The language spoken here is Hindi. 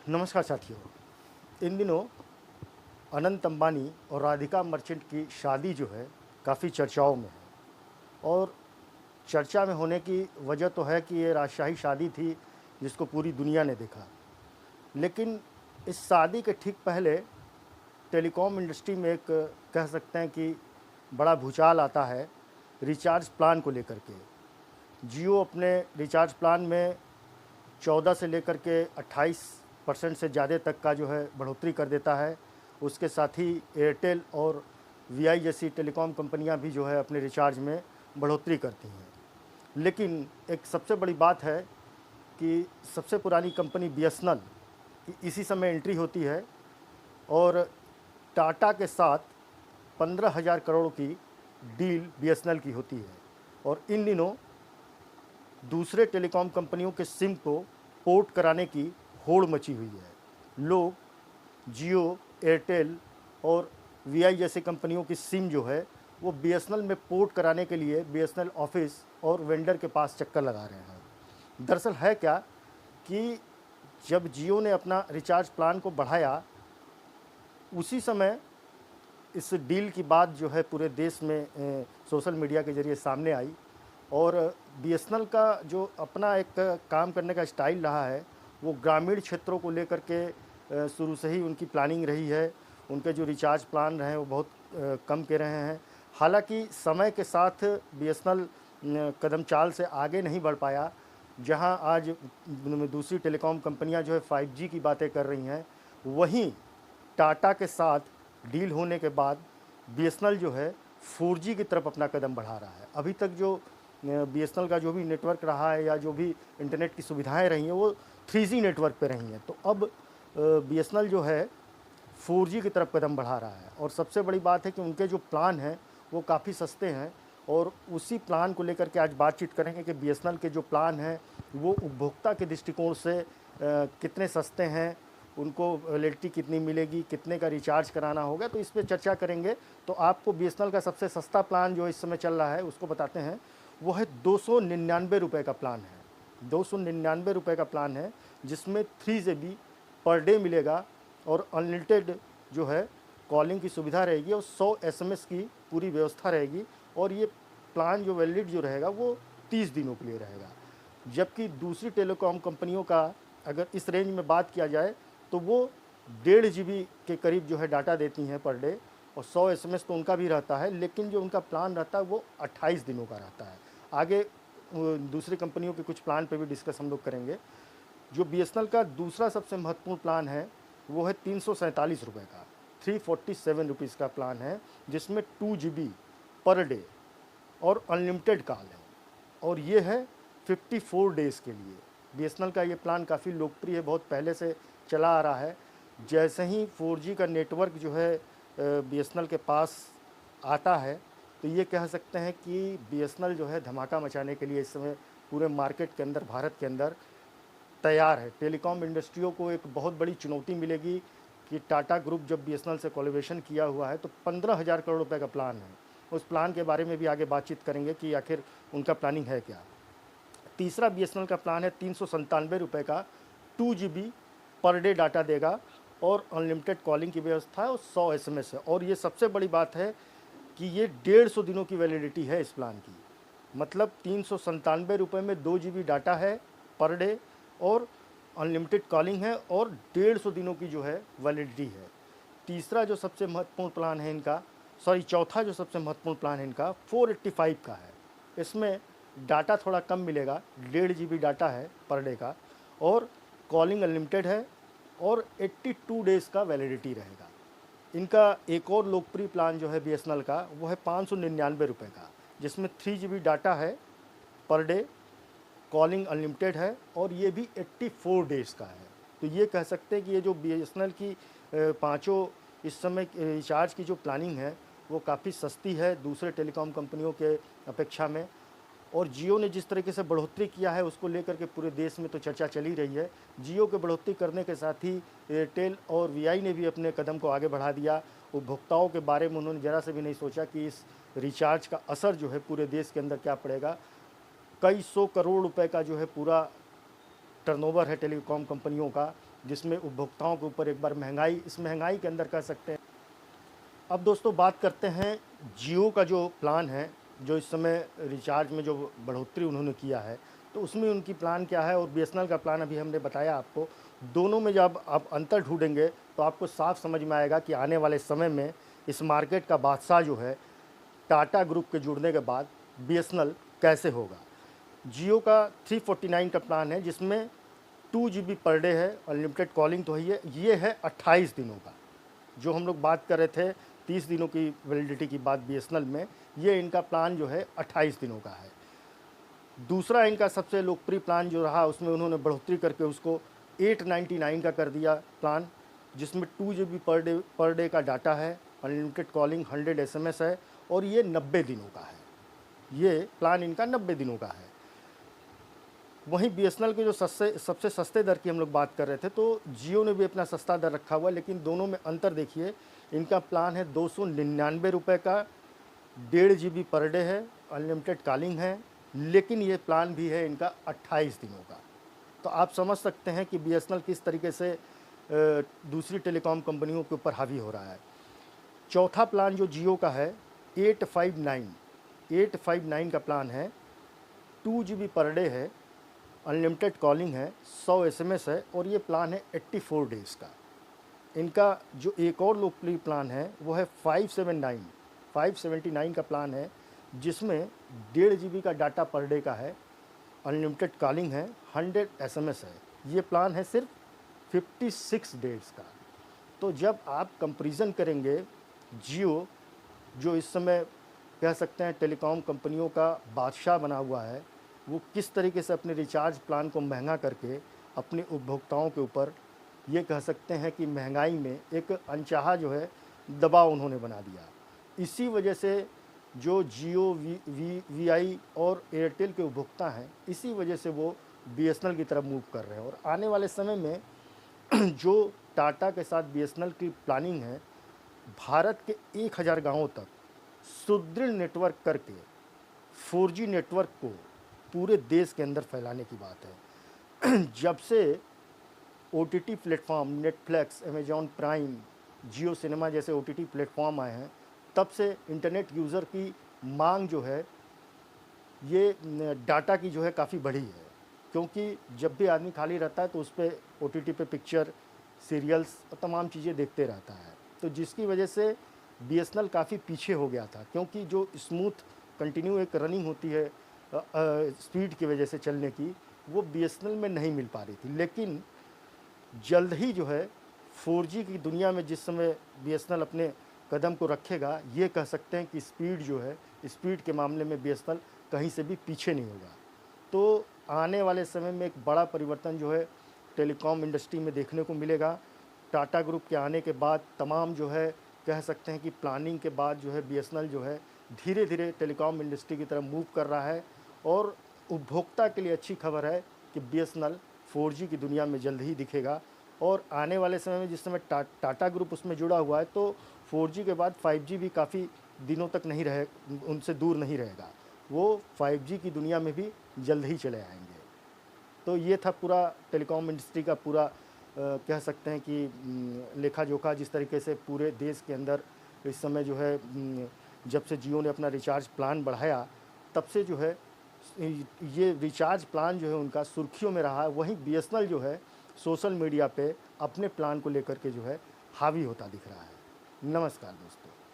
नमस्कार साथियों। इन दिनों अनंत अंबानी और राधिका मर्चेंट की शादी जो है काफ़ी चर्चाओं में है। और चर्चा में होने की वजह तो है कि ये राजशाही शादी थी जिसको पूरी दुनिया ने देखा। लेकिन इस शादी के ठीक पहले टेलीकॉम इंडस्ट्री में एक कह सकते हैं कि बड़ा भूचाल आता है रिचार्ज प्लान को लेकर के। जियो अपने रिचार्ज प्लान में 14 से लेकर के 28% से ज़्यादा तक का जो है बढ़ोतरी कर देता है। उसके साथ ही एयरटेल और वीआई जैसी टेलीकॉम कंपनियां भी जो है अपने रिचार्ज में बढ़ोतरी करती हैं। लेकिन एक सबसे बड़ी बात है कि सबसे पुरानी कंपनी बीएसएनएल की इसी समय एंट्री होती है और टाटा के साथ 15,000 करोड़ की डील बीएसएनएल की होती है। और इन दिनों दूसरे टेलीकॉम कंपनियों के सिम को पोर्ट कराने की होड़ मची हुई है। लोग जियो, एयरटेल और वीआई जैसे कंपनियों की सिम जो है वो बीएसएनएल में पोर्ट कराने के लिए बीएसएनएल ऑफिस और वेंडर के पास चक्कर लगा रहे हैं। दरअसल है क्या कि जब जियो ने अपना रिचार्ज प्लान को बढ़ाया, उसी समय इस डील की बात जो है पूरे देश में सोशल मीडिया के ज़रिए सामने आई। और बीएसएनएल का जो अपना एक काम करने का स्टाइल रहा है वो ग्रामीण क्षेत्रों को लेकर के शुरू से ही उनकी प्लानिंग रही है। उनके जो रिचार्ज प्लान रहे हैं वो बहुत कम के रहे हैं। हालांकि समय के साथ बीएसएनएल कदम चाल से आगे नहीं बढ़ पाया। जहां आज दूसरी टेलीकॉम कंपनियां जो है 5G की बातें कर रही हैं, वहीं टाटा के साथ डील होने के बाद बीएसएनएल जो है 4G की तरफ अपना कदम बढ़ा रहा है। अभी तक जो बीएसएनएल का जो भी नेटवर्क रहा है या जो भी इंटरनेट की सुविधाएं रही हैं वो 3G नेटवर्क पे रही हैं। तो अब बीएसएनएल जो है 4G की तरफ कदम बढ़ा रहा है। और सबसे बड़ी बात है कि उनके जो प्लान हैं वो काफ़ी सस्ते हैं। और उसी प्लान को लेकर के आज बातचीत करेंगे कि बीएसएनएल के जो प्लान हैं वो उपभोक्ता के दृष्टिकोण से कितने सस्ते हैं, उनको वैलिडिटी कितनी मिलेगी, कितने का रिचार्ज कराना होगा, तो इस पर चर्चा करेंगे। तो आपको बीएसएनएल का सबसे सस्ता प्लान जो इस समय चल रहा है उसको बताते हैं। वो है 299 रुपये का प्लान है। 299 रुपये का प्लान है जिसमें 3 GB पर डे मिलेगा और अनलिमिटेड जो है कॉलिंग की सुविधा रहेगी और 100 SMS की पूरी व्यवस्था रहेगी। और ये प्लान जो वैलिड जो रहेगा वो 30 दिनों के लिए रहेगा। जबकि दूसरी टेलीकॉम कंपनियों का अगर इस रेंज में बात किया जाए तो वो 1.5 GB के करीब जो है डाटा देती हैं पर डे और 100 SMS तो उनका भी रहता है। लेकिन जो उनका प्लान रहता है वो 28 दिनों का रहता है। आगे दूसरी कंपनियों के कुछ प्लान पे भी डिस्कस हम लोग करेंगे। जो बीएसएनएल का दूसरा सबसे महत्वपूर्ण प्लान है वो है 347 रुपये का, 347 रुपीज़ का प्लान है जिसमें 2 GB पर डे और अनलिमिटेड कॉल है। और ये है 54 डेज़ के लिए। बीएसएनएल का ये प्लान काफ़ी लोकप्रिय है, बहुत पहले से चला आ रहा है। जैसे ही 4G का नेटवर्क जो है बीएसएनएल के पास आता है तो ये कह सकते हैं कि बीएसएनएल जो है धमाका मचाने के लिए इस समय पूरे मार्केट के अंदर, भारत के अंदर तैयार है। टेलीकॉम इंडस्ट्रियों को एक बहुत बड़ी चुनौती मिलेगी कि टाटा ग्रुप जब बीएसएनएल से कोलैबोरेशन किया हुआ है तो 15,000 करोड़ रुपए का प्लान है। उस प्लान के बारे में भी आगे बातचीत करेंगे कि आखिर उनका प्लानिंग है क्या। तीसरा बीएसएनएल का प्लान है 397 रुपये का, 2 GB पर डे डाटा देगा और अनलिमिटेड कॉलिंग की व्यवस्था है और 100 SMS है। और ये सबसे बड़ी बात है कि ये 150 दिनों की वैलिडिटी है इस प्लान की। मतलब 397 रुपये में 2 GB डाटा है पर डे और अनलिमिटेड कॉलिंग है और 150 दिनों की जो है वैलिडिटी है। तीसरा जो सबसे महत्वपूर्ण प्लान है इनका, चौथा जो सबसे महत्वपूर्ण प्लान है इनका 485 का है। इसमें डाटा थोड़ा कम मिलेगा, 1.5 GB डाटा है पर डे का और कॉलिंग अनलिमिटेड है और 82 डेज़ का वैलिडिटी रहेगा। इनका एक और लोकप्रिय प्लान जो है बीएसएनएल का वो है 599 रुपये का, जिसमें 3 GB डाटा है पर डे, कॉलिंग अनलिमिटेड है और ये भी 84 डेज़ का है। तो ये कह सकते हैं कि ये जो बीएसएनएल की पाँचों इस समय रिचार्ज की जो प्लानिंग है वो काफ़ी सस्ती है दूसरे टेलीकॉम कंपनियों के अपेक्षा में। और जियो ने जिस तरीके से बढ़ोतरी किया है उसको लेकर के पूरे देश में तो चर्चा चल ही रही है। जियो के बढ़ोतरी करने के साथ ही एयरटेल और वीआई ने भी अपने कदम को आगे बढ़ा दिया। उपभोक्ताओं के बारे में उन्होंने ज़रा से भी नहीं सोचा कि इस रिचार्ज का असर जो है पूरे देश के अंदर क्या पड़ेगा। कई सौ करोड़ रुपए का जो है पूरा टर्नओवर है टेलीकॉम कंपनियों का, जिसमें उपभोक्ताओं के ऊपर एक बार इस महंगाई के अंदर कह सकते हैं। अब दोस्तों बात करते हैं जियो का जो प्लान है, जो इस समय रिचार्ज में जो बढ़ोतरी उन्होंने किया है, तो उसमें उनकी प्लान क्या है और बीएसएनएल का प्लान अभी हमने बताया आपको। दोनों में जब आप अंतर ढूँढेंगे तो आपको साफ समझ में आएगा कि आने वाले समय में इस मार्केट का बादशाह जो है टाटा ग्रुप के जुड़ने के बाद बीएसएनएल कैसे होगा। जियो का 349 का प्लान है, जिसमें 2 GB पर डे है, अनलिमिटेड कॉलिंग तो है, ये है 28 दिनों का। जो हम लोग बात कर रहे थे 30 दिनों की वैलिडिटी की बात बीएसएनएल में, ये इनका प्लान जो है 28 दिनों का है। दूसरा इनका सबसे लोकप्रिय प्लान जो रहा, उसमें उन्होंने बढ़ोतरी करके उसको 899 का कर दिया प्लान, जिसमें 2 GB पर डे का डाटा है, अनलिमिटेड कॉलिंग, 100 SMS है, और ये 90 दिनों का है। ये प्लान इनका 90 दिनों का है। वहीं बीएसएनएल के जो सबसे सस्ते दर की हम लोग बात कर रहे थे, तो जियो ने भी अपना सस्ता दर रखा हुआ है, लेकिन दोनों में अंतर देखिए। इनका प्लान है 299 रुपये का, 1.5 GB पर डे है, अनलिमिटेड कॉलिंग है, लेकिन ये प्लान भी है इनका 28 दिनों का। तो आप समझ सकते हैं कि बीएसएनएल किस तरीके से दूसरी टेलीकॉम कंपनियों के ऊपर हावी हो रहा है। चौथा प्लान जो जियो का है 859 का प्लान है, 2 GB पर डे है, अनलिमिटेड कॉलिंग है, 100 SMS है, और ये प्लान है 84 डेज़ का। इनका जो एक और लोकप्रिय प्लान है वो है 579 का प्लान है, जिसमें 1.5 GB का डाटा पर डे का है, अनलिमिटेड कॉलिंग है, 100 SMS है। ये प्लान है सिर्फ 56 डेज़ का। तो जब आप कंपैरिजन करेंगे जियो, जो इस समय कह सकते हैं टेलीकॉम कंपनियों का बादशाह बना हुआ है, वो किस तरीके से अपने रिचार्ज प्लान को महंगा करके अपने उपभोक्ताओं के ऊपर, ये कह सकते हैं कि महंगाई में एक अनचाहा जो है दबाव उन्होंने बना दिया। इसी वजह से जो जियो, वीआई और एयरटेल के उपभोक्ता हैं, इसी वजह से वो बीएसएनएल की तरफ मूव कर रहे हैं। और आने वाले समय में जो टाटा के साथ बीएसएनएल की प्लानिंग है, भारत के 1000 गाँवों तक सुदृढ़ नेटवर्क करके 4G नेटवर्क को पूरे देश के अंदर फैलाने की बात है। जब से OTT platform Netflix, Amazon Prime, Jio cinema जैसे OTT प्लेटफॉर्म आए हैं, तब से इंटरनेट यूज़र की मांग जो है, ये डाटा की जो है काफ़ी बढ़ी है। क्योंकि जब भी आदमी खाली रहता है तो उस पर OTT पे पिक्चर, सीरियल्स और तमाम चीज़ें देखते रहता है। तो जिसकी वजह से बीएसएनएल काफ़ी पीछे हो गया था, क्योंकि जो स्मूथ कंटिन्यू एक रनिंग होती है स्पीड की वजह से चलने की, वो बीएसएनएल में नहीं मिल पा रही थी। लेकिन जल्द ही जो है 4G की दुनिया में जिस समय बीएसएनएल अपने कदम को रखेगा, ये कह सकते हैं कि स्पीड जो है, स्पीड के मामले में बीएसएनएल कहीं से भी पीछे नहीं होगा। तो आने वाले समय में एक बड़ा परिवर्तन जो है टेलीकॉम इंडस्ट्री में देखने को मिलेगा। टाटा ग्रुप के आने के बाद तमाम जो है कह सकते हैं कि प्लानिंग के बाद जो है बीएसएनएल जो है धीरे धीरे टेलीकॉम इंडस्ट्री की तरफ मूव कर रहा है। और उपभोक्ता के लिए अच्छी खबर है कि बीएसएनएल 4G की दुनिया में जल्द ही दिखेगा। और आने वाले समय में जिस समय टाटा ग्रुप उसमें जुड़ा हुआ है, तो 4G के बाद 5G भी काफ़ी दिनों तक नहीं रहे, उनसे दूर नहीं रहेगा। वो 5G की दुनिया में भी जल्द ही चले आएंगे। तो ये था पूरा टेलीकॉम इंडस्ट्री का पूरा कह सकते हैं कि लेखा जोखा, जिस तरीके से पूरे देश के अंदर इस समय जो है जब से जियो ने अपना रिचार्ज प्लान बढ़ाया, तब से जो है ये रिचार्ज प्लान जो है उनका सुर्खियों में रहा है। वहीं बीएसएनएल जो है सोशल मीडिया पे अपने प्लान को लेकर के जो है हावी होता दिख रहा है। नमस्कार दोस्तों।